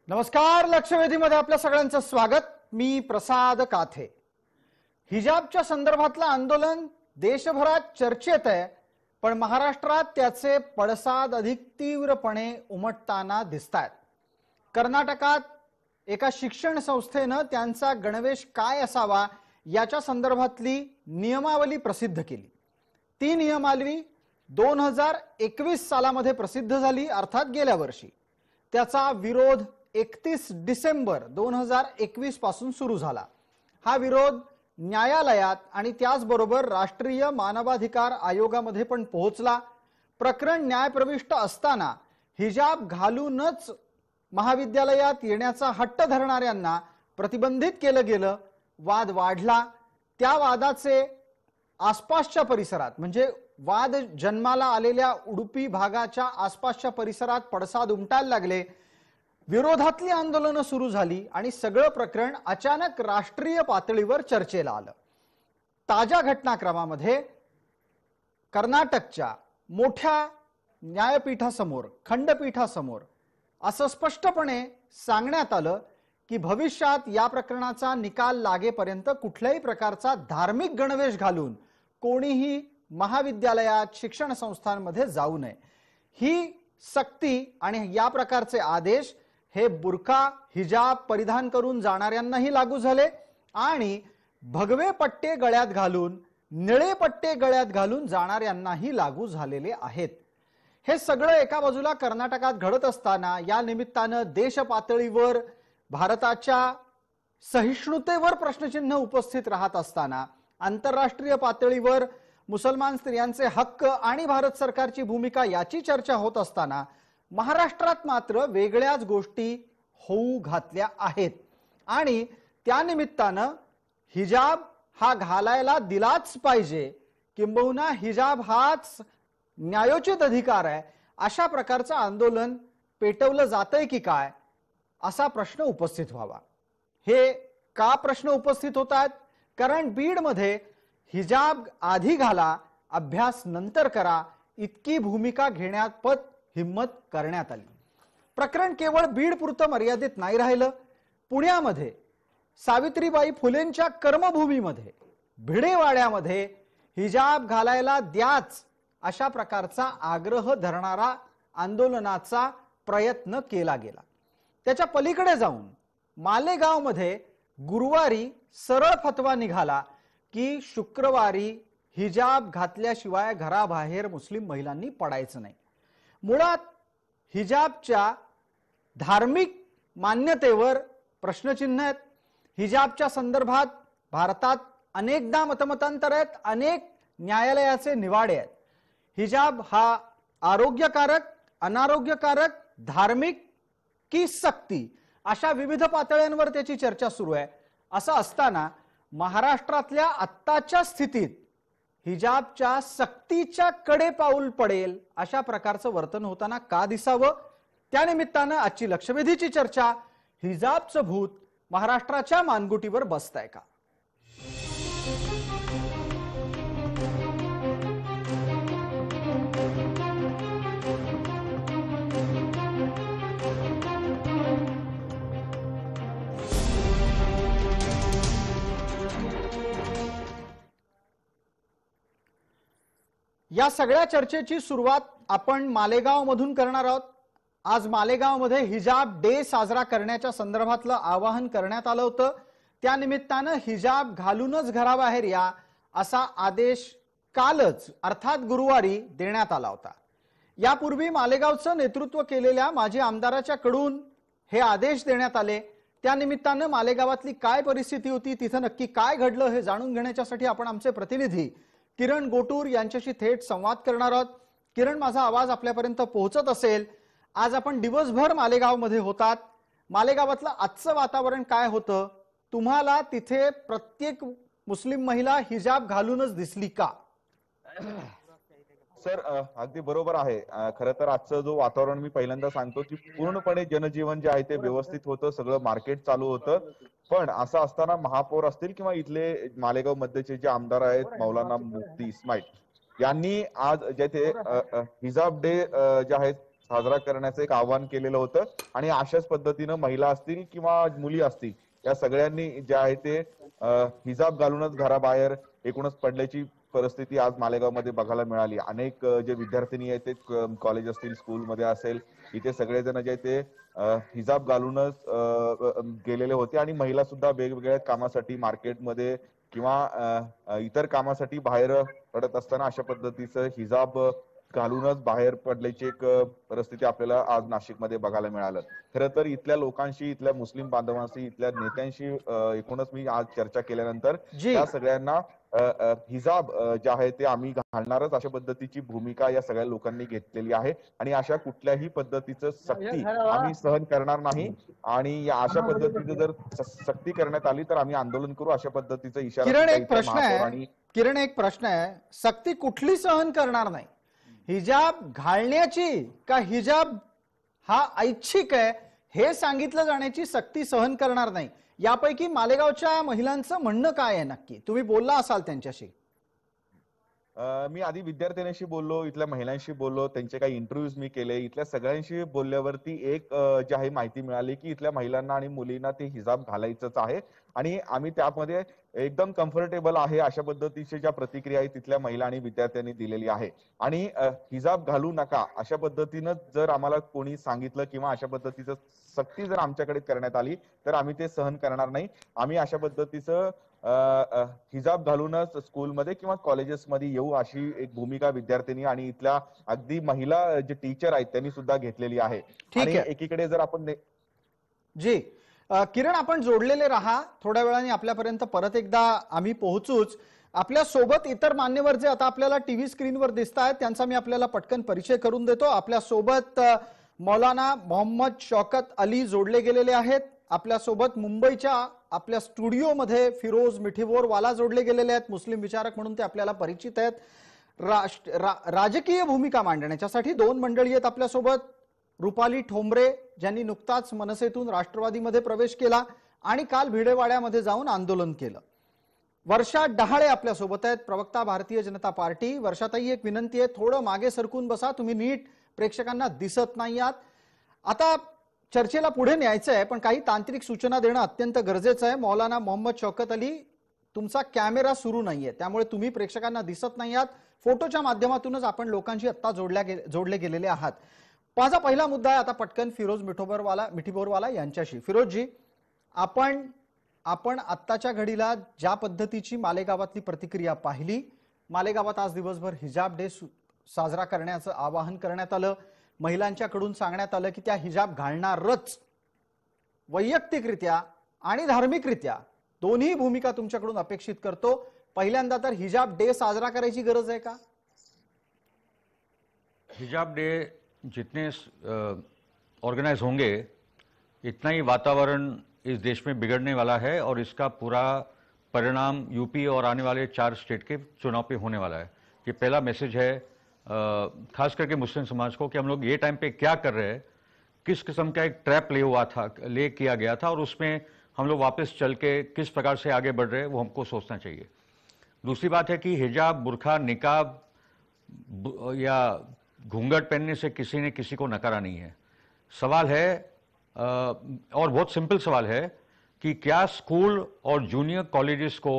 नमस्कार. लक्षवेधीमध्ये आपल्या सगळ्यांचं स्वागत. मी प्रसाद काथे. हिजाबच्या संदर्भातलं आंदोलन देशभरात चर्चेत आहे, पण महाराष्ट्रात त्याचे पडसाद अधिक तीव्रपणे उमटताना दिसतात. कर्नाटकात एका शिक्षण संस्थेनं त्यांचा गणवेश काय असावा याच्या संदर्भातली नियमावली प्रसिद्ध केली. ती नियमावली 2021 सालामध्ये प्रसिद्ध झाली, अर्थात गेल्या वर्षी. त्याचा विरोध 31 डिसेंबर 2021 पासून सुरू झाला. हा विरोध न्यायालयात आणि त्याचबरोबर राष्ट्रीय मानवाधिकार आयोगामध्ये पण पोहोचला. प्रकरण न्यायप्रविष्ट असताना हिजाब घालूनच महाविद्यालयात येण्याचा हट्ट धरणाऱ्यांना प्रतिबंधित केलं गेलं. वाद वाढला. त्या वादाचे आसपासच्या परिसरात, म्हणजे वाद जन्माला आलेल्या उडुपी भागाच्या आसपासच्या परिसरात पडसाद उमटायला लागले. विरोधातली आंदोलनं सुरू झाली आणि सगळं प्रकरण अचानक राष्ट्रीय पातळीवर चर्चेला आलं. ताज्या घटनाक्रमामध्ये कर्नाटकच्या मोठ्या न्यायपीठासमोर, खंडपीठासमोर असं स्पष्टपणे सांगण्यात आलं की भविष्यात या प्रकरणाचा निकाल लागेपर्यंत कुठल्याही प्रकारचा धार्मिक गणवेश घालून कोणीही महाविद्यालयात, शिक्षण संस्थांमध्ये जाऊ नये. ही सक्ती आणि या प्रकारचे आदेश हे बुरखा, हिजाब परिधान करून जाणाऱ्यांनाही लागू झाले आणि भगवे पट्टे गळ्यात घालून, निळे पट्टे गळ्यात घालून जाणाऱ्यांनाही लागू झालेले आहेत. हे सगळं एका बाजूला कर्नाटकात घडत असताना या निमित्तानं देश पातळीवर भारताच्या सहिष्णुतेवर प्रश्नचिन्ह उपस्थित राहत असताना, आंतरराष्ट्रीय पातळीवर मुसलमान स्त्रियांचे हक्क आणि भारत सरकारची भूमिका याची चर्चा होत असताना महाराष्ट्रात मात्र वेगळ्याच गोष्टी होऊ घातल्या आहेत. आणि त्या निमित्तानं हिजाब हा घालायला दिलाच पाहिजे, किंबहुना हिजाब हाच न्यायोचित अधिकार आहे, अशा प्रकारचं आंदोलन पेटवलं जातंय की काय, असा प्रश्न उपस्थित व्हावा. हे का प्रश्न उपस्थित होतात? कारण बीडमध्ये हिजाब आधी घाला, अभ्यास नंतर करा, इतकी भूमिका घेण्यात पत हिम्मत करण्यात आली. प्रकरण केवळ बीड पुरतं मर्यादित नाही राहिलं. पुण्यामध्ये सावित्रीबाई फुलेंच्या कर्मभूमीमध्ये, भिडेवाड्यामध्ये हिजाब घालायला द्याच अशा प्रकारचा आग्रह धरणारा आंदोलनाचा प्रयत्न केला गेला. त्याच्या पलीकडे जाऊन मालेगावमध्ये गुरुवारी सरळ फतवा निघाला की शुक्रवारी हिजाब घातल्याशिवाय घराबाहेर मुस्लिम महिलांनी पडायचं नाही. मुळात हिजाबच्या धार्मिक मान्यतेवर प्रश्नचिन्ह आहेत. हिजाबच्या संदर्भात भारतात अनेकदा मतमतांतर आहेत, अनेक न्यायालयाचे निवाडे आहेत. हिजाब हा आरोग्यकारक, अनारोग्यकारक, धार्मिक की सक्ती, अशा विविध पातळ्यांवर त्याची चर्चा सुरू आहे. असं असताना महाराष्ट्रातल्या आत्ताच्या स्थितीत हिजाबच्या सक्तीच्या कडे पाऊल पडेल अशा प्रकारचं वर्तन होताना का दिसावं? त्यानिमित्तानं आजची लक्षवेधीची चर्चा, हिजाबचं भूत महाराष्ट्राच्या मानगुटीवर बसतंय का? या सगळ्या चर्चेची सुरुवात आपण मालेगाव मधून करणार आहोत. आज मालेगावमध्ये हिजाब डे साजरा करण्याच्या संदर्भातलं आवाहन करण्यात आलं होतं. त्या निमित्तानं हिजाब घालूनच घराबाहेर या असा आदेश कालच, अर्थात गुरुवारी देण्यात आला होता. यापूर्वी मालेगावचं नेतृत्व केलेल्या माजी आमदाराच्या कडून हे आदेश देण्यात आले. त्या निमित्तानं मालेगावातली काय परिस्थिती होती, तिथं नक्की काय घडलं हे जाणून घेण्यासाठी आपण आमचे प्रतिनिधी किरण गोटूर यांच्याशी थेट संवाद करणार आहोत. किरण, माझा आवाज आपल्यापर्यंत पोहोचत असेल? आज आपण दिवसभर मालेगावमध्ये होतात. मालेगावातलं आजचं वातावरण काय होतं? तुम्हाला तिथे प्रत्येक मुस्लिम महिला हिजाब घालूनच दिसली का? सर, अगदी बरोबर आहे. खरं तर आजचं जो वातावरण मी पहिल्यांदा सांगतो की पूर्णपणे जनजीवन जे आहे ते व्यवस्थित होतं, सगळं मार्केट चालू होतं. पण असं असताना महापौर असतील किंवा इथले मालेगाव मध्येचे जे आमदार आहेत मौलाना मुफ्ती इस्माईल यांनी आज जेथे हिजाब डे जे आहे साजरा करण्याचं एक आवाहन केलेलं होतं आणि अशाच पद्धतीनं महिला असतील किंवा मुली असतील या सगळ्यांनी जे आहे ते हिजाब घालूनच घराबाहेर एकूणच पडल्याची परिस्थिती आज मालेगावमध्ये बघायला मिळाली. अनेक जे विद्यार्थिनी आहेत ते कॉलेज असतील, स्कूलमध्ये असेल, इथे सगळेजण जे ते हिजाब घालूनच गेलेले होते आणि महिला सुद्धा वेगवेगळ्या कामासाठी मार्केटमध्ये किंवा इतर कामासाठी बाहेर पडत असताना अशा पद्धतीचं हिजाब घालूनच बाहेर पडल्याची एक परिस्थिती आपल्याला आज नाशिकमध्ये बघायला मिळालं. खरं तर इथल्या लोकांशी, इथल्या मुस्लिम बांधवांशी, इथल्या नेत्यांशी एकूणच मी आज चर्चा केल्यानंतर त्या सगळ्यांना हिजाब जे आहे ते आम्ही घालणारच अशा पद्धतीची भूमिका या सगळ्या लोकांनी घेतलेली आहे आणि अशा कुठल्याही पद्धतीचं सक्ती आम्ही सहन करणार नाही आणि अशा पद्धतीचं जर सक्ती करण्यात आली तर आम्ही आंदोलन करू अशा पद्धतीचा इशारा किरण, एक प्रश्न आहे, सक्ती कुठली सहन करणार नाही? हिजाब घालण्याची का हिजाब हा ऐच्छिक आहे हे सांगितलं जाण्याची सक्ती सहन करणार नाही? यापैकी मालेगावच्या महिलांचं म्हणणं काय आहे नक्की? तुम्ही बोलला असाल त्यांच्याशी? मी आधी विद्यार्थ्यांशी बोललो, इथल्या महिलांशी बोललो, त्यांचे काही इंटरव्ह्यूज मी केले. इथल्या सगळ्यांशी बोलल्यावरती एक जी आहे माहिती मिळाली की इथल्या महिलांना आणि मुलींना ते हिजाब घालायचंच आहे आणि आम्ही त्यामध्ये एकदम कम्फर्टेबल आहे अशा पद्धतीच्या ज्या प्रतिक्रिया आहेत तिथल्या महिला आणि विद्यार्थ्यांनी दिलेली आहे. आणि हिजाब घालू नका अशा पद्धतीनं जर आम्हाला कोणी सांगितलं किंवा अशा पद्धतीचं सक्ती जर आमच्याकडे करण्यात आली तर आम्ही ते सहन करणार नाही. आम्ही अशा पद्धतीचं हिजाब घालूनच स्कूलमध्ये किंवा कॉलेजेसमध्ये येऊ अशी एक भूमिका विद्यार्थिनी आणि इथल्या अगदी महिला जे टीचर आहेत त्यांनी सुद्धा घेतलेली आहे. आणि एकीकडे जर आपण जी किरण, आपण जोडलेले राहा, थोड्या वेळाने आपल्यापर्यंत परत एकदा आम्ही पोहोचूच. आपल्या सोबत इतर मान्यवर जे आता आपल्याला टीव्ही स्क्रीनवर दिसत आहेत त्यांचा मी आपल्याला पटकन परिचय करून देतो. आपल्या सोबत मौलाना मोहम्मद शौकत अली जोडले गेलेले आहेत. आपल्या सोबत मुंबईच्या आपल्या स्टुडिओमध्ये फिरोज मिठीबोरवाला जोडले गेलेले आहेत, मुस्लिम विचारक म्हणून ते आपल्याला परिचित आहेत. राजकीय भूमिका मांडण्यासाठी दोन मंडळी आहेत आपल्या सोबत. रुपाली ठोंबरे ज्यांनी नुकताच मनसेतून राष्ट्रवादीमध्ये प्रवेश केला आणि काल भिडेवाड्यामध्ये जाऊन आंदोलन केलं. वर्षा डहाळे आपल्या सोबत आहेत, प्रवक्ता भारतीय जनता पार्टी. वर्षाताई, एक विनंती आहे, थोडं मागे सरकून बसा, तुम्ही नीट प्रेक्षकांना दिसत नाही आहात. आता चर्चेला पुढे न्यायचं आहे पण काही तांत्रिक सूचना देणं अत्यंत गरजेचं आहे. मौलाना मोहम्मद शौकत अली, तुमचा कॅमेरा सुरू नाहीये त्यामुळे तुम्ही प्रेक्षकांना दिसत नाही आहात. फोटोच्या माध्यमातूनच आपण लोकांशी आता जोडले गेलेले आहात. माझा पहिला मुद्दा आहे आता पटकन फिरोज मिठीबोरवाला यांच्याशी. फिरोजजी, आपण आत्ताच्या घडीला ज्या पद्धतीची मालेगावातली प्रतिक्रिया पाहिली, मालेगावात आज दिवसभर हिजाब डे साजरा करण्याचं आवाहन करण्यात आलं. महिलांच्याकडून सांगण्यात आलं की त्या हिजाब घालणारच. वैयक्तिकरित्या आणि धार्मिकरित्या दोन्ही भूमिका तुमच्याकडून अपेक्षित करतो. पहिल्यांदा तर हिजाब डे साजरा करायची गरज आहे का? हिजाब डे जितने ऑर्गेनाइज होंगे इतना ही वातावरण इस देश में बिगड़ने वाला है और इसका पूरा परिणाम यूपी और आने वाले 4 स्टेट के चुनाव पे होने वाला है. ये पहला मैसेज है खास करके मुस्लिम समाज को कि हम लोग ये टाइम पे क्या कर रहे हैं, किस किस्म का एक ट्रैप ले किया गया था और उसमें हम लोग वापस चल के किस प्रकार से आगे बढ़ रहे हैं वो हमको सोचना चाहिए. दूसरी बात है कि हिजाब, बुरखा, निकाब या घूंघट पहनने से किसी ने किसी को नकारा नहीं है. सवाल है और बहुत सिंपल सवाल है कि क्या स्कूल और जूनियर कॉलेजेस को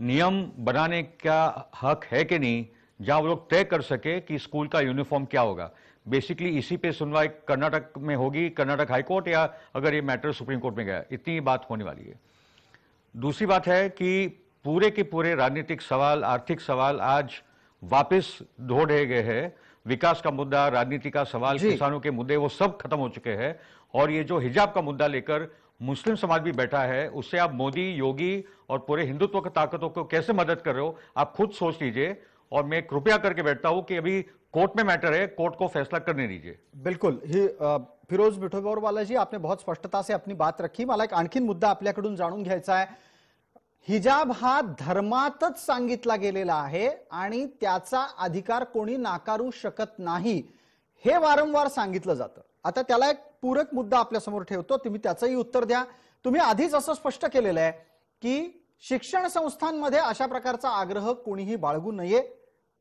नियम बनाने का हक है कि नहीं, जहां वो लोग तय कर सके कि स्कूल का यूनिफॉर्म क्या होगा. बेसिकली इसी पे सुनवाई कर्नाटक में होगी, कर्नाटक हाईकोर्ट, या अगर ये मैटर सुप्रीम कोर्ट में गया, इतनी ही बात होने वाली है. दूसरी बात है कि पूरे के पूरे राजनीतिक सवाल, आर्थिक सवाल आज वापस ढोए गए हैं. विकास का मुद्दा, राजनीति का सवाल, किसानों के मुद्दे, वो सब खत्म हो चुके हैं. और ये जो हिजाब का मुद्दा लेकर मुस्लिम समाज भी बैठा है, उससे आप मोदी, योगी और पूरे हिंदुत्व की ताकतों को कैसे मदद कर रहे हो, आप खुद सोच लीजिए. और मैं कृपया करके बैठता हूं कि अभी कोर्ट में मैटर है, कोर्ट को फैसला करने दीजिए. बिल्कुल. ही फिरोज मिठीबोरवाला जी, आपने बहुत स्पष्टता से अपनी बात रखी. मला एक आणखीन मुद्दा आपल्याकडून जाणून घ्यायचा आहे. हिजाब हा धर्मातच सांगितला गेलेला आहे आणि त्याचा अधिकार कोणी नाकारू शकत नाही हे वारंवार सांगितलं जातं. आता त्याला एक पूरक मुद्दा आपल्या समोर ठेवतो, तुम्ही त्याचंही उत्तर द्या. तुम्ही आधीच असं स्पष्ट केलेलं आहे की शिक्षण संस्थांमध्ये अशा प्रकारचा आग्रह कोणीही बाळगू नये.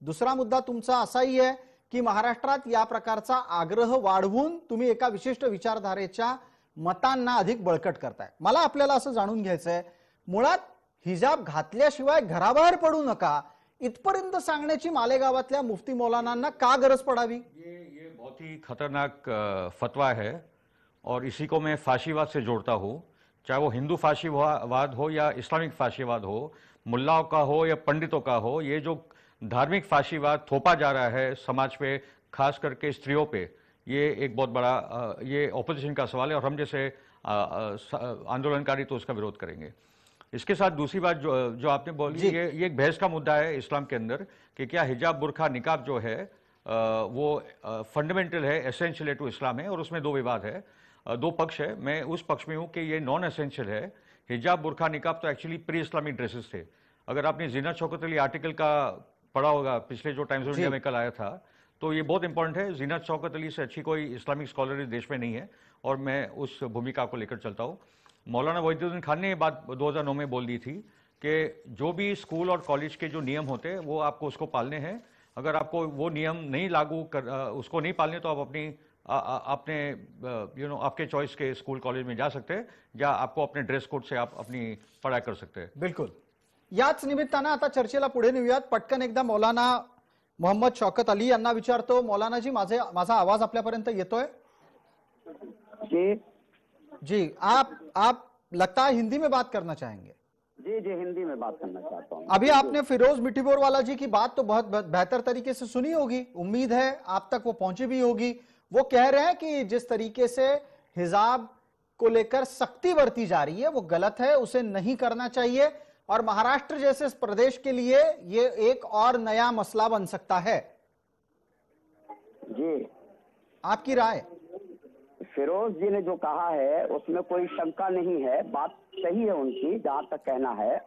दुसरा मुद्दा तुमचा असाही आहे की महाराष्ट्रात या प्रकारचा आग्रह वाढवून तुम्ही एका विशिष्ट विचारधारेच्या मतांना अधिक बळकट करताय? मला आपल्याला असं जाणून घ्यायचंय, मुळात हिजाब घातल्याशिवाय घराबाहेर पडू नका इथपर्यंत सांगण्याची मालेगावातल्या मुफ्ती मौलानांना का गरज पडावी? ये बहुत ही खतरनाक फतवा है और इसी को मैं फाशीवाद से जोड़ता हूँ। चाहे वो हिंदू फाशीवाद हो या इस्लामिक फाशीवाद हो, मुल्लाओं का हो या पंडितों का हो, ये जो धार्मिक फाशीवाद थोपा जा रहा है समाज पे, खास करके स्त्रियों पे, ये एक बहुत बड़ा ये ऑपोजिशन का सवाल है और हम जैसे आंदोलनकारी तो उसका विरोध करेंगे। इसके साथ दूसरी बात जो आपने बोली, ये एक बहस का मुद्दा है इस्लाम के अंदर कि क्या हिजाब, बुरखा, निकाब जो है वो फंडामेंटल है, एसेंशियल है टू इस्लाम है, और उसमें दो विवाद है, दो पक्ष है। मैं उस पक्ष में हूं कि ये नॉन एसेंशियल है। हिजाब, बुरखा, निकाब तो एक्चुअली प्री इस्लामिक ड्रेसेस थे। अगर आपने जीनत शौकत अली आर्टिकल का पढ़ा होगा पिछले जो टाइम्स ऑफ इंडिया में कल आया था, तो ये बहुत इंपॉर्टेंट है। जीनत शौकत अली से अच्छी कोई इस्लामिक स्कॉलर इस देश में नहीं है और मैं उस भूमिका को लेकर चलता हूँ। मौलाना वहीदुद्दीन खान ने ये बात 2009 में बोल दी थी कि जो भी स्कूल और कॉलेज के जो नियम होते हैं वो आपको उसको पालने हैं। अगर आपको वो नियम नहीं लागू कर उसको नहीं पालने तो आप अपने आपके चॉइस के स्कूल कॉलेज में जा सकते हैं, या आपको अपने ड्रेस कोड से आप अपनी पढ़ाई कर सकते हैं। बिलकुल। याच निमित्तानं आता चर्चेला पुढे नेऊयात। पटकन एकदा मौलाना मोहम्मद शौकत अली यांना विचारतो। मौलाना जी, माझा आवाज आपल्यापर्यंत येतोय? जी जी, आप लगता है हिंदी में बात करना चाहेंगे? जी जी हिंदी में बात करना चाहता हूँ। अभी आपने फिरोज मिठीबोर वाला जी की बात तो बहुत बेहतर तरीके से सुनी होगी, उम्मीद है आप तक वो पहुंची भी होगी। वो कह रहे हैं कि जिस तरीके से हिजाब को लेकर सख्ती बरती जा रही है वो गलत है, उसे नहीं करना चाहिए, और महाराष्ट्र जैसे प्रदेश के लिए ये एक और नया मसला बन सकता है। जी, आपकी राय? फिरोज जी ने जो कहा है उसमें कोई शंका नहीं है, बात सही है उनकी, जहां तक कहना है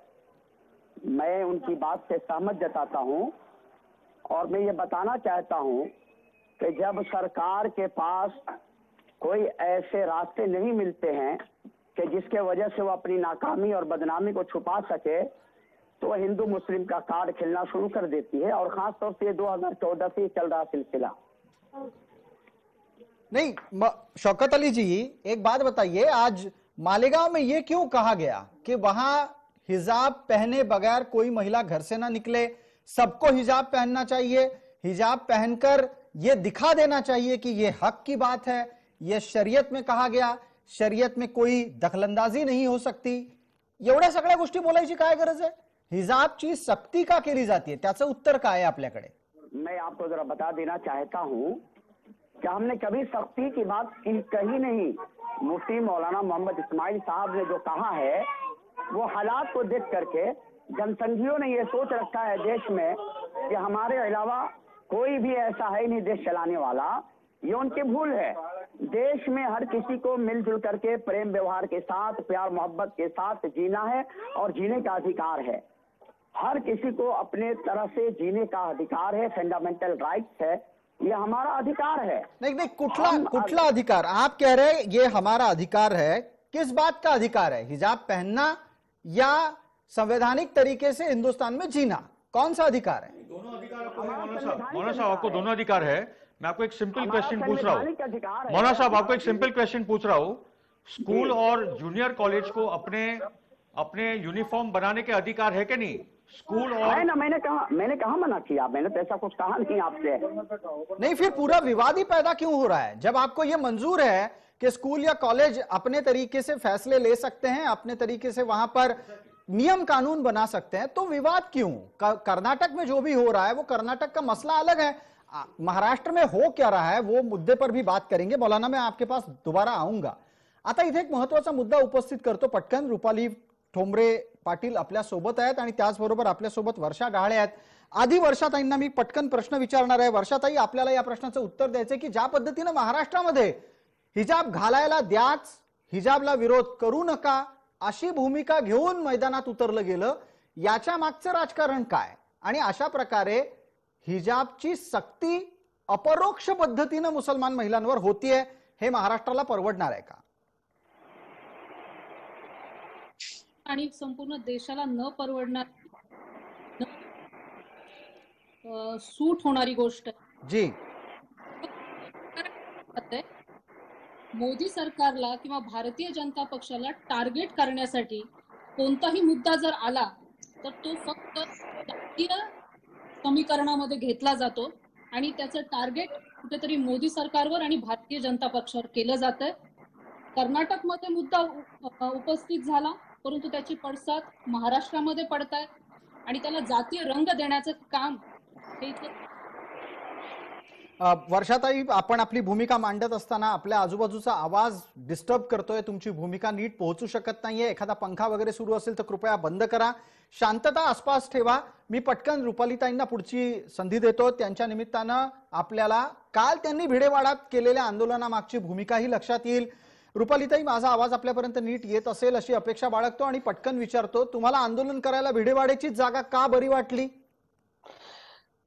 मैं उनकी बात से सहमत जताता हूं। और मैं ये बताना चाहता हूं कि जब सरकार के पास कोई ऐसे रास्ते नहीं मिलते हैं कि जिसके वजह से वो अपनी नाकामी और बदनामी को छुपा सके, तो वह हिंदू मुस्लिम का कार्ड खेलना शुरू कर देती है, और खासतौर से 2014 से चल रहा सिलसिला। नहीं, शौकत अली जी एक बात बताइए, आज मालेगांव में ये क्यों कहा गया कि वहां हिजाब पहने बगैर कोई महिला घर से ना निकले, सबको हिजाब पहनना चाहिए, हिजाब पहनकर ये दिखा देना चाहिए कि ये हक की बात है, ये शरीयत में कहा गया, शरीयत में कोई दखलंदाजी नहीं हो सकती, एवढ्या सगळ्या गोष्टी बोलायची काय गरज आहे? हिजाबची सक्ती का केली जाते, त्याचं उत्तर काय आहे आपल्याकडे? मैं आपको जरा बता देना चाहता हूं कि हमने कभी सख्ती की बात कही नहीं। मुफ्ती मौलाना मोहम्मद इस्माइल साहब ने जो कहा है वो हालात को देख करके जनसंघियों ने ये सोच रखा है देश में कि हमारे अलावा कोई भी ऐसा है नहीं देश चलाने वाला। ये उनकी भूल है। देश में हर किसी को मिलजुल करके प्रेम व्यवहार के साथ, प्यार मोहब्बत के साथ जीना है और जीने का अधिकार है। हर किसी को अपने तरह से जीने का अधिकार है, फंडामेंटल राइट्स है, ये हमारा अधिकार है। नहीं, कुठला अधिकार? आप कह रहे हैं ये हमारा अधिकार है, किस बात का अधिकार है? हिजाब पहनना या संवैधानिक तरीके से हिंदुस्तान में जीना, कौन सा अधिकार है? दोनों अधिकार आपको है मौलाना साहब, आपको दोनों अधिकार है। मैं आपको एक सिंपल क्वेश्चन पूछ रहा हूँ मौलाना साहब, आपको एक सिंपल क्वेश्चन पूछ रहा हूँ। स्कूल और जूनियर कॉलेज को अपने यूनिफॉर्म बनाने के अधिकार है कि नहीं? स्कूल और है ना, मैंने कहा मना किया, मैंने तो ऐसा कुछ कहा नहीं आपसे। नहीं, फिर पूरा विवाद ही पैदा क्यों हो रहा है? जब आपको यह मंजूर है कि स्कूल या कॉलेज अपने तरीके से फैसले ले सकते हैं, अपने तरीके से वहां पर नियम कानून बना सकते हैं, तो विवाद क्यों? कर्नाटक में जो भी हो रहा है वो कर्नाटक का मसला अलग है, महाराष्ट्र में हो क्या रहा है वो मुद्दे पर भी बात करेंगे। मौलाना, मैं आपके पास दोबारा आऊंगा। आता इथे एक महत्वाचा मुद्दा उपस्थित करतो पटकन। रुपाली ठोंबरे पाटील आपल्या सोबत आहेत आणि त्याचबरोबर आपल्या सोबत वर्षा गहाळे आहेत। आधी वर्षाताईंना मी पटकन प्रश्न विचारणार आहे। वर्षाताई, आपल्याला या प्रश्नाचं उत्तर द्यायचं की ज्या पद्धतीने महाराष्ट्रामध्ये हिजाब घालायला द्याच, हिजाबला विरोध करू नका अशी भूमिका घेऊन मैदानात उतरलं गेलं, याच्या मागचं राजकारण काय? आणि अशा प्रकारे हिजाबची सक्ती अपरोक्ष पद्धतीने मुसलमान महिलांवर होतीये, हे महाराष्ट्राला परवडणार आहे का? आणि संपूर्ण देशाला न परवडणार सूट होणारी गोष्ट जी, जाते मोदी सरकारला किंवा भारतीय जनता पक्षाला टार्गेट करण्यासाठी कोणताही मुद्दा जर आला तर तो फक्त जातीय समीकरणामध्ये घेतला जातो आणि त्याचं टार्गेट कुठेतरी मोदी सरकारवर आणि भारतीय जनता पक्षावर केलं जातंय. कर्नाटकमध्ये मुद्दा उपस्थित झाला, परंतु त्याची पडसाद महाराष्ट्रामध्ये पडतायत आणि त्याला जातीय रंग देण्याचं काम हे इथे वर्षाताई, आपण आपली भूमिका मांडत असताना आपल्या आजूबाजूचा आवाज डिस्टर्ब करतोय, तुमची भूमिका नीट पोहोचू शकत नाहीये. एखादा पंखा वगैरे सुरू असेल तर कृपया बंद करा, शांतता आसपास ठेवा. मी पटकन रुपालीताईंना पुढची संधी देतो. त्यांच्या निमित्तानं आपल्याला काल त्यांनी भिडेवाड्यात केलेल्या आंदोलनामागची भूमिकाही लक्षात येईल. रुपालीताई, माझा आवाज आपल्यापर्यंत नीट येत असेल अशी अपेक्षा बाळगतो आणि पटकन विचारतो, तुम्हाला आंदोलन करायला भिडेवाड्याची जागा का बरी वाटली?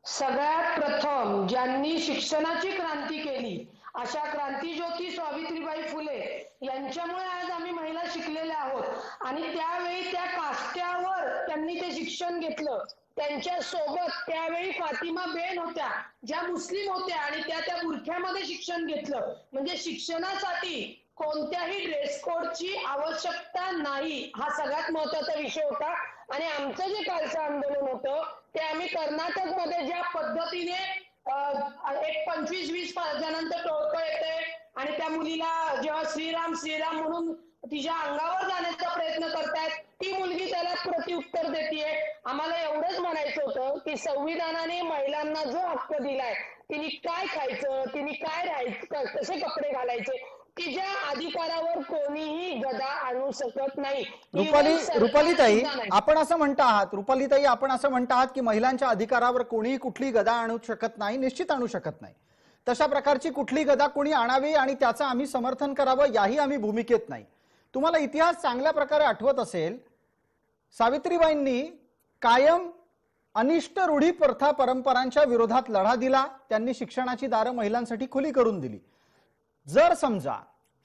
सगळ्यात प्रथम ज्यांनी शिक्षणाची क्रांती केली अशा क्रांतीज्योती सावित्रीबाई फुले यांच्यामुळे आज आम्ही महिला शिकलेल्या आहोत आणि त्यावेळी त्या कास्ट्यावर त्यांनी ते शिक्षण घेतलं. त्यांच्या सोबत त्यावेळी फातिमा बेन होत्या, ज्या मुस्लिम होत्या आणि त्या बुरख्यामध्ये शिक्षण घेतलं. म्हणजे शिक्षणासाठी कोणत्याही ड्रेस कोडची आवश्यकता नाही, हा सगळ्यात महत्वाचा विषय होता. आणि आमचं जे कालचं आंदोलन होतं ते आम्ही कर्नाटकमध्ये ज्या पद्धतीने एक 25-20 जणांचं टोळकं येतंय आणि त्या मुलीला जेव्हा श्रीराम श्रीराम म्हणून तिच्या अंगावर जाण्याचा प्रयत्न करतायत, ती मुलगी त्याला प्रत्युत्तर देतीये. आम्हाला एवढंच म्हणायचं होतं की संविधानाने महिलांना जो हक्क दिलाय, तिने काय खायचं, तिने काय राहायचं, कसे कपडे घालायचे, तिच्या अधिकारावर कोणीही गदा आणू शकत नाही. रुपालीताई, आपण असं म्हणता आहात, रुपालीताई आपण असं म्हणता आहात की महिलांच्या अधिकारावर कोणीही कुठली गदा आणू शकत नाही, निश्चित आणू शकत नाही. तशा प्रकारची कुठली गदा कोणी आणावी आणि त्याचं आम्ही समर्थन करावं याही आम्ही भूमिकेत नाही. तुम्हाला इतिहास चांगल्या प्रकारे आठवत असेल, सावित्रीबाईंनी कायम अनिष्ट रूढी प्रथा परंपरांच्या विरोधात लढा दिला. त्यांनी शिक्षणाची दारं महिलांसाठी खुली करून दिली. जर समजा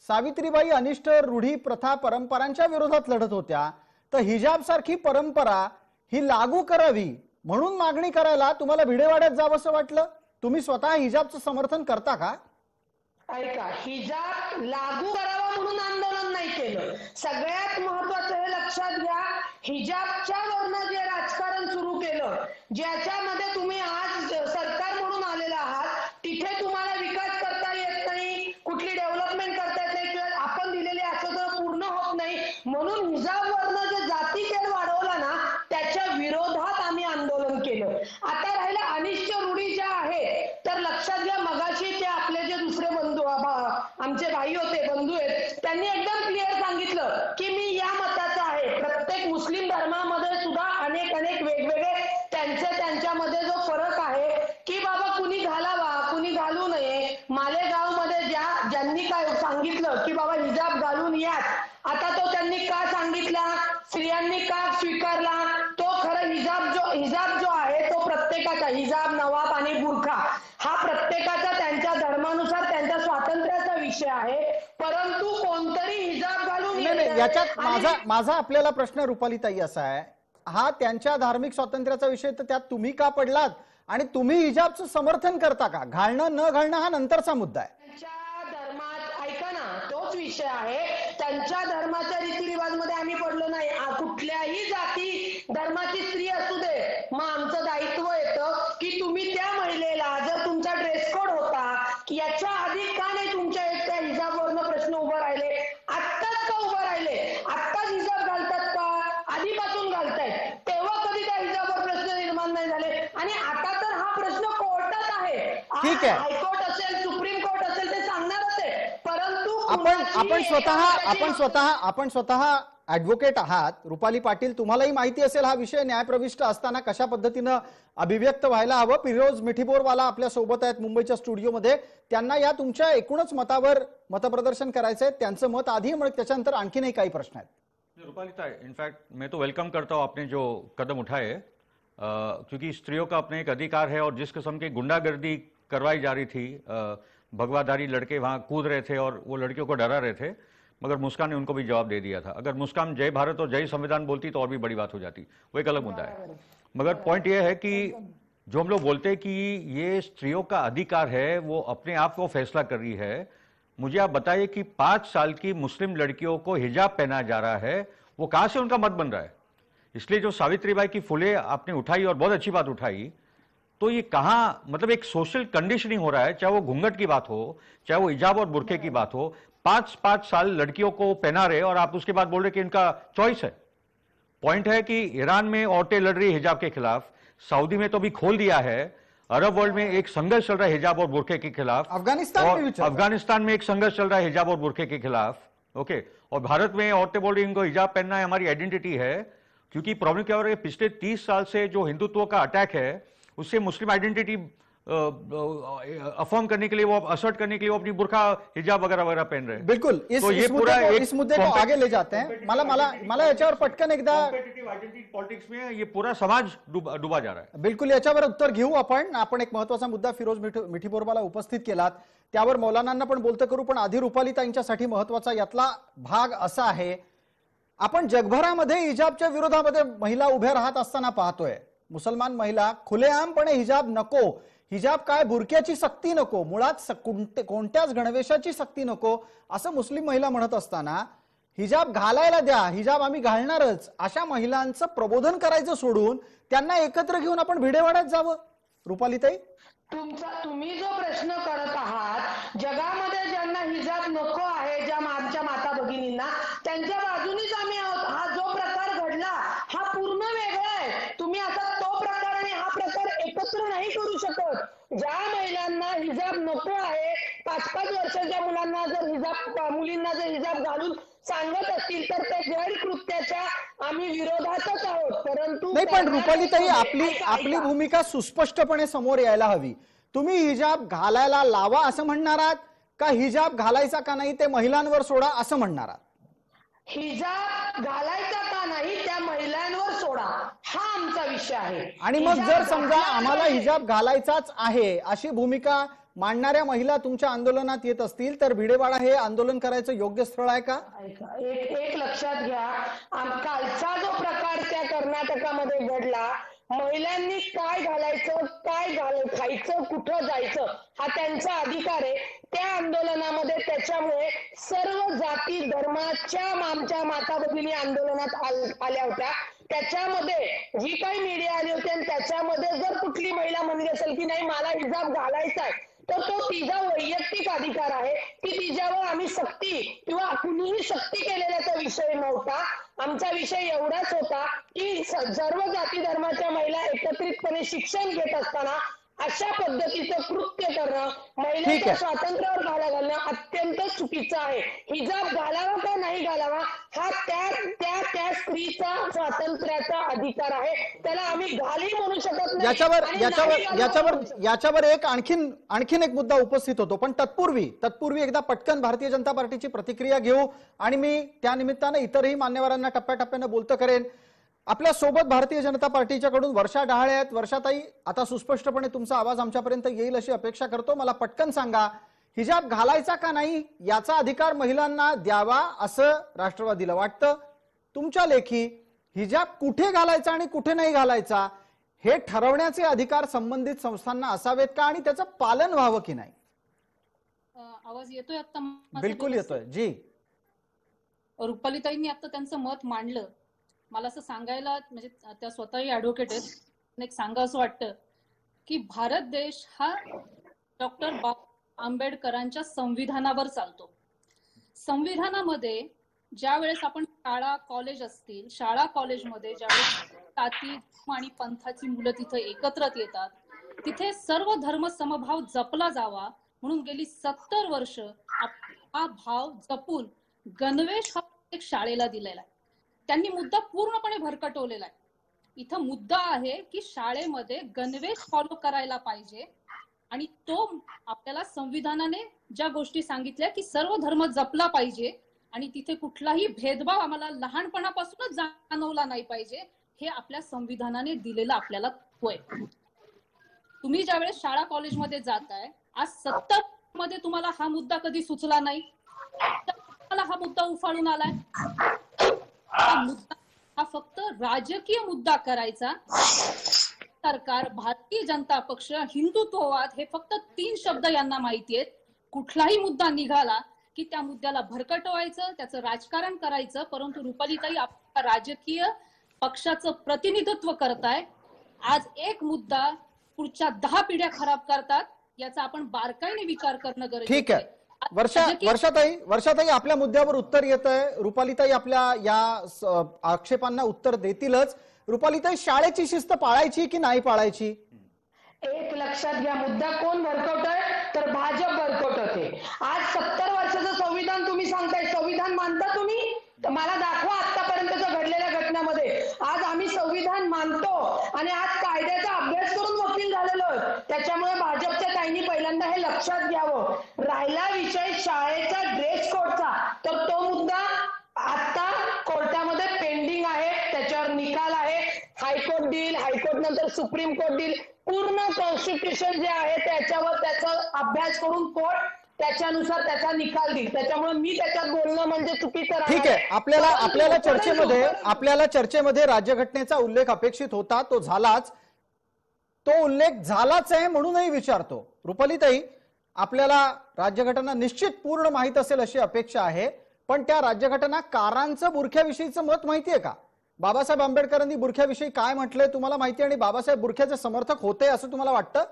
सावित्रीबाई अनिष्ट रूढी प्रथा परंपरांच्या विरोधात लढत होत्या तर हिजाब सारखी परंपरा ही लागू करावी म्हणून मागणी करायला तुम्हाला भिडेवाड्यात जावंसं वाटलं? तुम्ही स्वतः हिजाबचं समर्थन करता का? ऐका, हिजाब लागू करावा म्हणून आंदोलन नाही केलं. सगळ्यात महत्वाचं हे लक्षात घ्या, हिजाबच्या वरनं जे राजकारण सुरू केलं, ज्याच्यामध्ये तुम्ही आज सरकार म्हणून आलेला आहात, तिथे तुम्हाला विकास करता येत नाही, कुठली डेव्हलपमेंट करता येत नाही, किंवा आपण दिलेले असं तर पूर्ण होत नाही, म्हणून हिजाब वरनं जे जाती तेढ वाढवला ना, त्याच्या विरोधात आम्ही आंदोलन केलं. आता राहिलं अनिष्ट रूढी ज्या आहेत, तर लक्षात घ्या, मगाशी ते आपले जे दुसरे बंधू आमचे भाई होते, बंधू आहेत, त्यांनी एकदम क्लिअर सांगितलं की मी या मताचा आहे. प्रत्येक मुस्लिम धर्मामध्ये सुद्धा अनेक वेगवेगळे त्यांच्यामध्ये जो फरक आहे की बाबा कुणी घालावा कुणी घालू नये. मालेगाव मध्ये ज्यांनी काय सांगितलं की बाबा हिजाब घालून यात, आता तो त्यांनी का सांगितला, स्त्रियांनी का स्वीकारला, तो खरं हिजाब जो आहे तो प्रत्येकाचा, हिजाब, नवाब आणि बुरखा हा प्रत्येकाचा त्यांच्या धर्मानुसार त्यांच्या स्वातंत्र्याचा विषय आहे. परंतु कोणतरी हिजाब घालून याच्यात माझा आपल्याला प्रश्न रुपालीताई असा आहे, हा त्यांच्या धार्मिक स्वातंत्र्याचा विषय, तर त्यात तुम्ही का पडलात आणि तुम्ही हिजाबचं समर्थन करता का? घालणं न घालणं हा नंतरचा मुद्दा आहे. त्यांच्या धर्मात ऐका ना, तोच विषय आहे. त्यांच्या धर्माच्या रीतिरिवाजमध्ये आम्ही पडलो नाही. कुठल्याही जाती धर्माची स्त्री असू दे, मग आमचं दायित्व येतं की तुम्ही त्या महिलेला, जर तुमचा ड्रेस कोड होता की याच्या आधी का नाही तुमच्या एकट्या हिजाबवरनं प्रश्न उभं राहिले, आत्ताच का उभं राहिले, आत्ताच हिजाब घालतात का, आधीपासून घालतायत, तेव्हा कधी त्या हिजाबवर प्रश्न निर्माण नाही झाले. आणि आता तर हा प्रश्न कोर्टात आहे, ठीक आहे, हायकोर्ट असेल, सुप्रीम कोर्ट असेल, ते सांगणारच आहे. परंतु आपण स्वतः ऍडव्होकेट आहात. रुपाली पाटील, तुम्हालाही माहिती असेल हा विषय न्यायप्रविष्ट असताना कशा पद्धतीनं अभिव्यक्त व्हायला हवं. फिरोज मिठीबोरवाला आपल्या सोबत आहेत मुंबईच्या स्टुडिओमध्ये. त्यांना या तुमच्या एकूणच मतावर मतप्रदर्शन करायचंय, त्यांचं मत आधी, मग त्याच्यानंतर आणखीनही काही प्रश्न आहेत. रुपालीताई, इनफैक्ट मैं तो वेलकम करता हूँ आपने जो कदम उठाए, क्योंकि स्त्रियों का अपने एक अधिकार है और जिस किस्म की गुंडागर्दी करवाई जा रही थी, भगवाधारी लड़के वहाँ कूद रहे थे और वो लड़कियों को डरा रहे थे, मगर मुस्कान ने उनको भी जवाब दे दिया था. अगर मुस्कान जय भारत और जय संविधान बोलती तो और भी बड़ी बात हो जाती, वो एक अलग मुद्दा है. मगर पॉइंट ये है कि जो हम लोग बोलते हैं कि ये स्त्रियों का अधिकार है, वो अपने आप को फैसला कर रही है, मुझे आप बताइए कि 5 साल की मुस्लिम लड़कियों को हिजाब पहनाया जा रहा है, वो कहां से उनका मत बन रहा है? इसलिए जो सावित्रीबाई की फुले आपने उठाई और बहुत अच्छी बात उठाई, तो ये कहां मतलब एक सोशल कंडीशनिंग हो रहा है, चाहे वो घूंघट की बात हो, चाहे वो हिजाब और बुरखे की बात हो। 5-5 साल लड़कियों को पहना रहे और आप उसके बाद बोल रहे कि इनका चॉइस है। पॉइंट है कि ईरान में औरतें लड़ रही हिजाब के खिलाफ, सऊदी में तो अभी खोल दिया है, अरब वर्ल्ड में एक संघर्ष चल रहा है हिजाब और बुरखे के खिलाफ, अफगानिस्तान में एक संघर्ष चल रहा है हिजाब और बुरखे के खिलाफ। ओके, और भारत में औरतें बोल रही इनको हिजाब पहनना है, हमारी आइडेंटिटी है। क्योंकि प्रॉब्लम क्या हो रही है, पिछले 30 साल से जो हिंदुत्व का अटैक है, उससे मुस्लिम आइडेंटिटी अफर्म करने के लिए, वो असर्ट करने के लिए वो अपनी बुरखा हिजाब वगैरह वगैरह पहन रहे हैं। बिल्कुल, तो ये पूरा इस मुद्दे को आगे ले जाते हैं। मला याच्यावर पटकन एकदा आयडेंटिटी पॉलिटिक्स में ये पूरा समाज डुबा जा रहा है। बिलकुल, याच्यावर उत्तर घेऊ आपण एक महत्वाचा मुद्दा फिरोज मिठीबोरबाला उपस्थित केलात, त्यावर मौलानांना पण बोलतं करू, पण आधी रुपालीताईंच्यासाठी महत्वाचा यातला भाग असा आहे, आपण जगभरामध्ये हिजाबच्या विरोधामध्ये महिला उभ्या राहत असताना पाहतोय। मुसलमान महिला खुलेआमपणे हिजाब नको, हिजाब काय बुरक्याची सक्ती नको, मुळात कोणत्याच गणवेशाची सक्ती नको असं मुस्लिम महिला म्हणत असताना हिजाब घालायला द्या, हिजाब आम्ही घालणारच, अशा महिलांचं प्रबोधन करायचं सोडून त्यांना एकत्र घेऊन आपण भिडेवाड्यात जावं। रुपालीताई, तुम्ही जो प्रश्न करत आहात, जगामध्ये ज्यांना हिजाब नको आहे, ज्या आमच्या माता भगिनींना, त्यांच्या बाजूनीच आम्ही आहोत। हा जो प्रकार घडला हा पूर्ण वेगळा आहे। तुम्ही आता तो प्रकार आणि हा प्रकार एकत्र नाही करू शकत। ज्या महिलांना हिजाब नको आहे, 5-5 वर्षाच्या मुलांना मुलींना जर हिजाब घालून सांगत असतील तर त्या गैर कृत्याच्या आम्ही विरोधातच आहोत। परंतु नाही, पण रुपालीताई आपली भूमिका सुस्पष्टपणे समोर यायला हवी। तुम्ही हिजाब घालायला लावा असं म्हणणार आहात का हिजाब घालायचा का नाही ते महिलांवर सोडा असं म्हणणार आहात? हिजाब घालायचा का नाही त्या महिलांवर सोडा, हा आमचा विषय आहे। आणि मग जर समजा आम्हाला हिजाब घालायचाच आहे अशी भूमिका मांडणाऱ्या महिला तुमच्या आंदोलनात येत असतील तर भिडेवाडा हे आंदोलन करायचं योग्य स्थळ आहे का? एक लक्षात घ्या, कालचा जो प्रकार त्या कर्नाटकामध्ये घडला, महिलांनी काय घालायचं, काय खायचं, कुठं जायचं हा त्यांचा अधिकार आहे। त्या आंदोलनामध्ये त्याच्यामुळे सर्व जाती धर्माच्या आमच्या माता भगिनी आंदोलनात आल्या होत्या। त्याच्यामध्ये जी काही मीडिया आली होती आणि त्याच्यामध्ये जर कुठली महिला म्हणली असेल की नाही मला हिजाब घालायचा आहे, तर तो तिचा वैयक्तिक अधिकार आहे की तिच्यावर आम्ही सक्ती किंवा कुणीही सक्ती केलेल्याचा विषय नव्हता। आमचा विषय एवढाच होता की सर्व जाती धर्माच्या महिला एकत्रितपणे शिक्षण घेत असताना अशा पद्धतीचं कृत्य करणं, महिलेच्या स्वातंत्र्यावर घाला घालणं अत्यंत चुकीचं आहे। हिजाब घालावा का नाही घालावा हा त्या स्त्रीचा स्वातंत्र्याचा अधिकार आहे, त्याला आम्ही घाली म्हणू शकत नाही। याच्यावर एक आणखीन एक मुद्दा उपस्थित होतो, पण तत्पूर्वी एकदा पटकन भारतीय जनता पार्टीची प्रतिक्रिया घेऊ आणि मी त्या निमित्ताने इतरही मान्यवरांना टप्प्याटप्प्याने बोलतं करेन। आपल्या सोबत भारतीय जनता पार्टीच्याकडून वर्षा डहाळे आहेत। वर्षाताई, आता सुस्पष्टपणे तुमचा आवाज आमच्यापर्यंत येईल अशी अपेक्षा करतो। मला पटकन सांगा, हिजाब घालायचा का नाही याचा अधिकार महिलांना द्यावा असं राष्ट्रवादीला वाटतं? तुमच्या लेखी हिजाब कुठे घालायचा आणि कुठे नाही घालायचा हे ठरवण्याचे अधिकार संबंधित संस्थांना असावेत का आणि त्याचं पालन व्हावं की नाही? आवाज येतोय आता? बिलकुल येतोय जी। रुपालीताईंनी आता त्यांचं मत मांडलं। मला असं सांगायला, म्हणजे त्या स्वतःही ऍडव्होकेट आहेत, एक सांगा असं वाटतं की भारत देश हा डॉक्टर बाबासाहेब आंबेडकरांच्या संविधानावर चालतो। संविधानामध्ये ज्या वेळेस आपण शाळा कॉलेजमध्ये ज्यावेळेस जाती आणि पंथाची मुलं तिथे एकत्र येतात, तिथे सर्व धर्म समभाव जपला जावा म्हणून गेली 70 वर्ष हा भाव जपून गणवेश हा एक शाळेला दिलेला आहे। त्यांनी मुद्दा पूर्णपणे भरकटवलेला आहे। इथं मुद्दा आहे की शाळेमध्ये गणवेश फॉलो करायला पाहिजे आणि तो आपल्याला संविधानाने ज्या गोष्टी सांगितल्या की सर्व धर्म जपला पाहिजे आणि तिथे कुठलाही भेदभाव आम्हाला लहानपणापासूनच जाणवला नाही पाहिजे, हे आपल्या संविधानाने दिलेलं आपल्याला होय। तुम्ही ज्यावेळेस शाळा कॉलेजमध्ये जाताय, आज 70 मध्ये तुम्हाला हा मुद्दा कधी सुचला नाही, तुम्हाला हा मुद्दा उफाळून आलाय। मुद्दा हा फक्त राजकीय मुद्दा करायचा। सरकार, भारतीय जनता पक्ष, हिंदुत्ववाद हे फक्त 3 शब्द यांना माहिती आहेत, कुठलाही मुद्दा निघाला की त्या मुद्द्याला भरकटवायचं, त्याचं राजकारण करायचं. परंतु रुपालीताई आपल्या राजकीय पक्षाचं प्रतिनिधित्व करताय. आज एक मुद्दा पुढच्या 10 पिढ्या खराब करतात, याचा आपण बारकाईने विचार करणं गरजेचं आहे. ठीक आहे. वर्षाताई आपल्या मुद्द्यावर उत्तर येत आहे. रुपालीताई आपल्या या आक्षेपांना उत्तर देतीलच. रुपालीताई, शाळेची शिस्त पाळायची की नाही पाळायची? एक लक्षात घ्या, मुद्दा कोण भरकवतोय तर भाजप भरकवतोय. आज 70 वर्षाचं संविधान तुम्ही सांगताय, संविधान मानता तुम्ही? तर मला दाखवा आतापर्यंतच्या घडलेल्या घटनांमध्ये. आज आम्ही संविधान मानतो आणि आज कायद्याचा अभ्यास करून वकील झालेलो आहोत. त्याच्यामुळे भाजपच्या ताईंनी पहिल्यांदा हे लक्षात घ्यावं. राहिला विषय शाळेचा ड्रेस कोडचा, तर तो मुद्दा आता कोर्टामध्ये पेंडिंग आहे, त्याच्यावर निकाल आहे. हायकोर्ट देईल, हायकोर्ट नंतर सुप्रीम कोर्ट देईल. पूर्ण कॉन्स्टिट्यूशन जे आहे त्याच्यावर त्याचा अभ्यास करून कोर्ट त्याच्यानुसार त्याचा निकाल देईल. त्याच्यामुळे मी त्याच्यात बोलणं म्हणजे चुकीचं. ठीक आहे. आपल्याला चर्चेमध्ये राज्यघटनेचा उल्लेख अपेक्षित होता, तो झालाच. तो उल्लेख झालाच आहे म्हणूनही विचारतो. रुपालीताई, आपल्याला राज्यघटना निश्चित पूर्ण माहित असेल अशी अपेक्षा आहे, पण त्या राज्यघटनाकारांचं बुरख्याविषयीचं मत माहितीये का? बाबासाहेब आंबेडकरांनी बुरख्याविषयी काय म्हटलंय तुम्हाला माहिती, आणि बाबासाहेब बुरख्याचे समर्थक होते असं तुम्हाला वाटतं?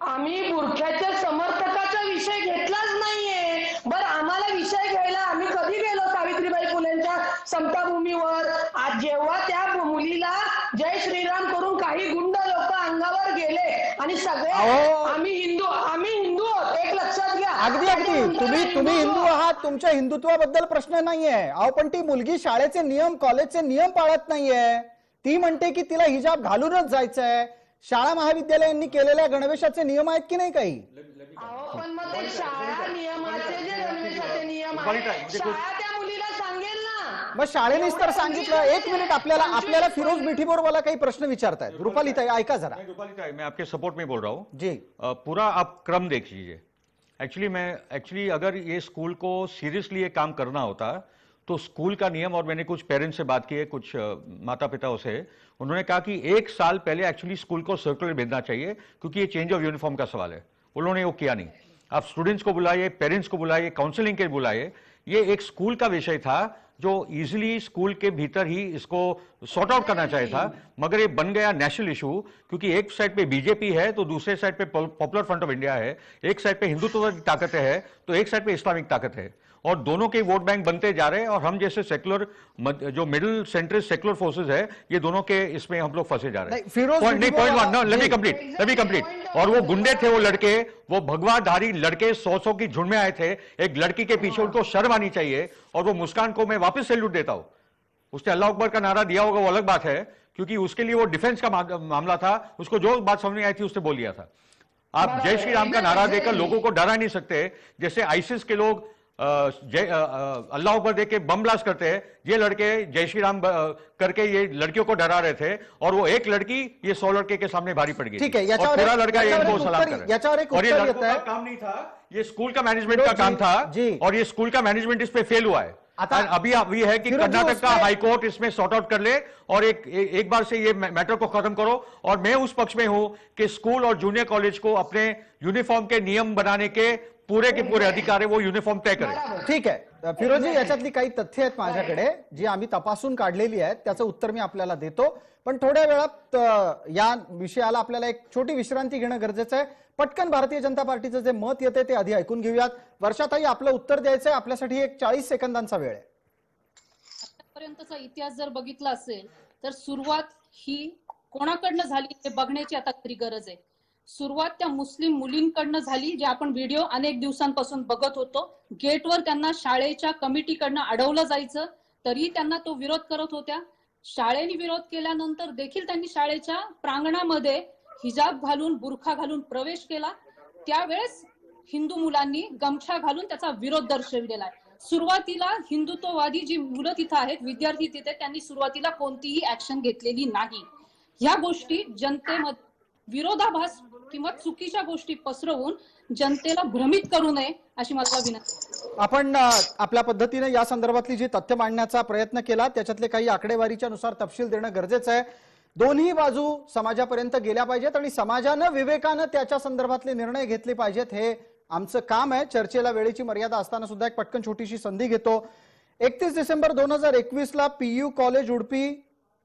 आम्ही बुरख्याच्या समर्थकाचा विषय घेतलाच नाहीये. बरं, आम्हाला विषय घ्यायला आम्ही कधी गेलो सावित्रीबाई फुलेंच्या समताभूमीवर? आज जेव्हा त्या मुलीला जय श्रीराम करून काही गुंड लोक अंगावर गेले आणि सगळे आम्ही हिंदू आहोत, एक लक्षात घ्या. अगदी तुम्ही हिंदू आहात, तुमच्या हिंदुत्वाबद्दल प्रश्न नाहीये. अहो, पण ती मुलगी शाळेचे नियम, कॉलेजचे नियम पाळत नाहीये. ती म्हणते की तिला हिजाब घालूनच जायचंय. शाळा महाविद्यालयांनी केलेल्या गणवेशाचे नियम आहेत की नाही काही? पण मग ते शाळा नियमाचे जे गणवेशाचे नियम आहेत, शाळा त्या मुलीला सांगेल ना. मग शाळेनेच तर सांगितलं. एक मिनिट, आपल्याला फिरोज मिठीबोर वाला काही प्रश्न विचारतायत. रुपालीताई ऐका जरा. रुपालीताई, मैं आपके सपोर्ट में बोल रहा हूँ जी. पूरा आप क्रम देख लीजिए. एक्चुअली अगर ये स्कूल को सीरियसली ये काम करना होता तो स्कूल का नियम, और मैंने कुछ पेरेंट्स से बात की है, कुछ माता पिताओं से, उन्होंने कहा कि 1 साल पहले एक्चुअली स्कूल को सर्कुलर भेजना चाहिए, क्योंकि ये चेंज ऑफ यूनिफॉर्म का सवाल है. उन्होंने वो किया नहीं. आप स्टूडेंट्स को बुलाइए, पेरेंट्स को बुलाइए, काउंसलिंग के बुलाइए. ये एक स्कूल का विषय था जो इजीली स्कूल के भीतर ही इसको सॉर्ट आउट करना चाहिए था, मगर ये बन गया नेशनल इशू. क्योंकि एक साइड पे बीजेपी है तो दूसरे side pay popular front of India है, एक साइड पे हिंदुत्व की ताकत है तो एक साइड पे इस्लामिक ताकत है, और दोनों के वोट बैंक बनते जा रहे हैं. और हम जैसे सेकुलर, जो मिडिल सेंट्रिस्ट सेकुलर फोर्सेस है, ये दोनों के इसमें हम लोग फंसे जा रहे हैं. Let me complete. और वो गुंडे थे, वो लड़के, वो भगवाधारी लड़के 100 की झुंड में आए थे. एक लड़की के पीछे उनको शर्म आनी चाहिए. और वो मुस्कान को मैं वापस सैल्यूट देता हूं. उसने अल्लाह अकबर का नारा दिया होगा, वो अलग बात है, क्योंकि उसके लिए वो डिफेंस का मामला था. उसको जो बात समझ में आई थी उसने बोल दिया था. आप जय श्री राम का नारा देकर लोगों को डरा नहीं सकते. जैसे आईसिस के लोग अल्लाह अकबर देख के बम ब्लास्ट करते हैं, ये लड़के जय श्री राम करके ये लड़कियों को डरा रहे थे, और वो एक लड़की ये 100 लड़के के सामने भारी पड़ गई. ठीक है, और पूरा लड़का इनको सलाम कर रहा है. और ये लड़कों का काम नहीं था, ये स्कूल का मैनेजमेंट का काम था, और ये स्कूल का मैनेजमेंट इस पे फेल हुआ है. अभी है कि कर्नाटक का हाईकोर्ट इसमें सॉर्ट आउट कर ले और एक बार से ये मैटर को खत्म करो. और मैं उस पक्ष में हूं कि स्कूल और जूनियर कॉलेज को अपने यूनिफॉर्म के नियम बनाने के पूरे अधिकार आहे, वो युनिफॉर्म तय करेल. ठीक आहे फिरोजी, याच्यातली काही तथ्य आहेत माझ्याकडे जी आम्ही तपासून काढलेली आहेत, त्याचं उत्तर मी आपल्याला देतो. पण थोड्या वेळात या विषयाला आपल्याला एक छोटी विश्रांती घेणं गरजेचं आहे. पटकन भारतीय जनता पार्टीचं जे मत येते ते आधी ऐकून घेऊयात. वर्षाताई, आपलं उत्तर द्यायचंय, आपल्यासाठी एक 40 सेकंदांचा वेळ आहे. आतापर्यंतचा इतिहास जर बघितला असेल तर सुरुवात ही कोणाकडनं झाली हे बघण्याची आता तरी गरज आहे. सुरुवात त्या मुस्लिम मुलींकडनं झाली, जे आपण व्हिडिओ अनेक दिवसांपासून बघत होतो. गेटवर त्यांना शाळेच्या कमिटीकडनं अडवलं जायचं, तरी त्यांना तो विरोध करत होत्या. शाळेने विरोध केल्यानंतर देखील त्यांनी शाळेच्या प्रांगणामध्ये हिजाब घालून, बुरखा घालून प्रवेश केला. त्यावेळेस हिंदू मुलांनी गमछा घालून त्याचा विरोध दर्शविलेला आहे. सुरुवातीला हिंदुत्ववादी जी मुलं तिथं आहेत, विद्यार्थी तिथे, त्यांनी सुरुवातीला कोणतीही ऍक्शन घेतलेली नाही. ह्या गोष्टी जनतेमध्ये विरोधाभास किंवा चुकीच्या गोष्टी पसरवून जनतेला भ्रमित करू नये अशी मला विनंती. आपण आपल्या पद्धतीने या संदर्भातली जी तथ्य मांडण्याचा प्रयत्न केला, त्याच्यातले काही आकडेवारीच्या नुसार तपशील देणं गरजेचं आहे. दोन्ही बाजू समाजापर्यंत गेल्या पाहिजेत आणि समाजानं विवेकानं त्याच्या संदर्भातले निर्णय घेतले पाहिजेत, हे आमचं काम आहे, चर्चेला वेळेची मर्यादा असताना सुद्धा एक पटकन छोटीशी संधी घेतो. 31 डिसेंबर 2021ला PU कॉलेज उडपी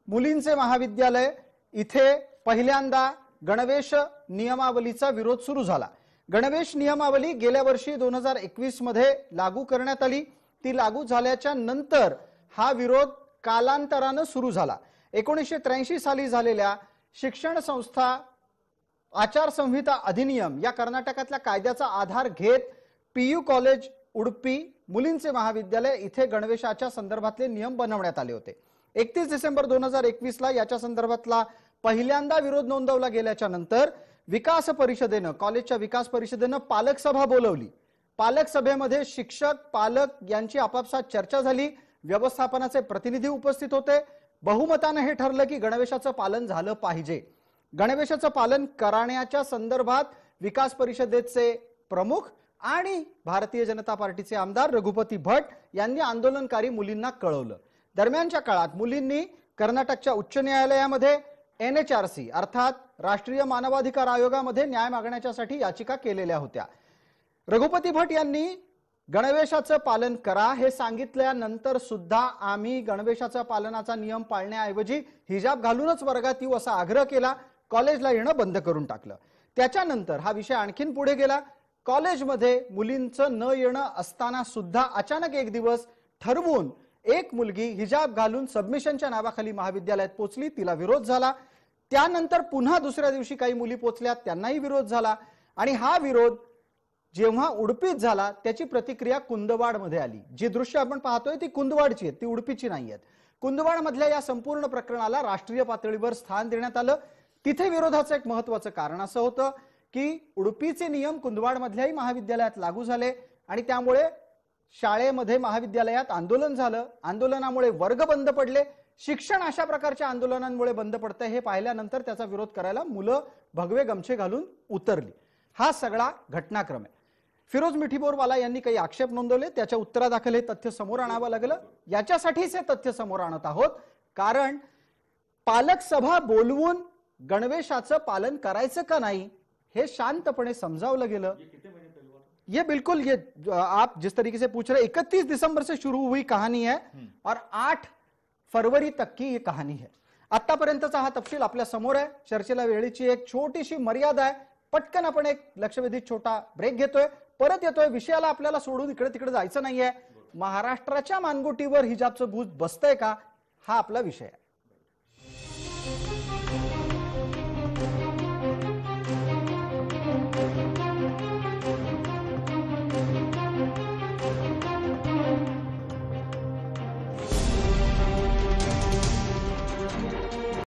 मुलींचे महाविद्यालय इथे पहिल्यांदा गणवेश नियमावलीचा विरोध सुरू झाला. गणवेश नियमावली गेल्या वर्षी 2021 मध्ये लागू करण्यात आली. ती लागू झाल्याच्या नंतर हा विरोध कालांतराने सुरू झाला. 1983 साली झालेल्या शिक्षण संस्था आचारसंहिता अधिनियम या कर्नाटकातल्या कायद्याचा आधार घेत PU कॉलेज उडपी मुलींचे महाविद्यालय इथे गणवेशाच्या संदर्भातले नियम बनवण्यात आले होते. 31 डिसेंबर 2021ला याच्या संदर्भातला पहिल्यांदा विरोध नोंदवला गेल्याच्या नंतर विकास परिषदेनं, कॉलेजच्या विकास परिषदेनं पालक सभा बोलवली. पालक सभेमध्ये शिक्षक पालक यांची आपापसात चर्चा झाली. व्यवस्थापनाचे प्रतिनिधी उपस्थित होते. बहुमताने हे ठरलं की गणवेशाचं पालन झालं पाहिजे. गणवेशाचं पालन करण्याच्या संदर्भात विकास परिषदेचे प्रमुख आणि भारतीय जनता पार्टीचे आमदार रघुपती भट यांनी आंदोलनकारी मुलींना कळवलं. दरम्यानच्या काळात मुलींनी कर्नाटकच्या उच्च न्यायालयामध्ये NHRC अर्थात राष्ट्रीय मानवाधिकार आयोगामध्ये न्याय मागण्यासाठी याचिका केलेल्या होत्या. रघुपती भट यांनी गणवेशाचं पालन करा हे सांगितल्यानंतर सुद्धा आम्ही गणवेशाच्या पालनाचा नियम पाळण्याऐवजी हिजाब घालूनच वर्गात येऊ असा आग्रह केला. कॉलेजला येणं बंद करून टाकलं. त्याच्यानंतर हा विषय आणखीन पुढे गेला. कॉलेजमध्ये मुलींचं न येणं असताना सुद्धा अचानक एक दिवस ठरवून एक मुलगी हिजाब घालून सबमिशनच्या नावाखाली महाविद्यालयात पोहोचली. तिला विरोध झाला. त्यानंतर पुन्हा दुसऱ्या दिवशी काही मुली पोहोचल्या, त्यांनाही विरोध झाला. आणि हा विरोध जेव्हा उडपीत झाला त्याची प्रतिक्रिया कुंदवाडमध्ये आली. जी दृश्य आपण पाहतोय ती कुंदवाडची आहेत, ती उडपीची नाही आहेत. कुंदवाडमधल्या या संपूर्ण प्रकरणाला राष्ट्रीय पातळीवर स्थान देण्यात आलं. तिथे विरोधाचं एक महत्त्वाचं कारण असं होतं की उडपीचे नियम कुंदवाडमधल्याही महाविद्यालयात लागू झाले आणि त्यामुळे शाळेमध्ये महाविद्यालयात आंदोलन झालं. आंदोलनामुळे वर्ग बंद पडले. शिक्षण अशा प्रकारच्या आंदोलनांमुळे बंद पडतंय हे पाहिल्यानंतर त्याचा विरोध करायला मुलं भगवे गमछे घालून उतरली. हा सगळा घटनाक्रम आहे. फिरोज मिठीबोरवाला यांनी काही आक्षेप नोंदवले. त्याच्या उत्तरादाखल हे तथ्य समोर आणावं लागलं. याच्यासाठीच हे तथ्य समोर आणत आहोत कारण पालक सभा बोलवून गणवेशाचं पालन करायचं का नहीं हे शांतपणे समजावलं गेलं. ये बिल्कुल ये आप जिस तरीके से पूछ रहे 31 दिसंबर से शुरू हुई कहानी है और 8 फरवरी तक की ये कहानी है. आतापर्यंतचा हा तपशील आपल्या समोर आहे. चर्चेला वेळेची एक छोटीशी मर्यादा आहे. पटकन आपण एक लक्षवेधी छोटा ब्रेक घेतोय, परत येतोय. विषयाला आपल्याला सोडून इकडे तिकडे जायचं नाहीये. महाराष्ट्राच्या मानगुटीवर हिजाबचं भूत बसतंय का हा आपला विषय आहे.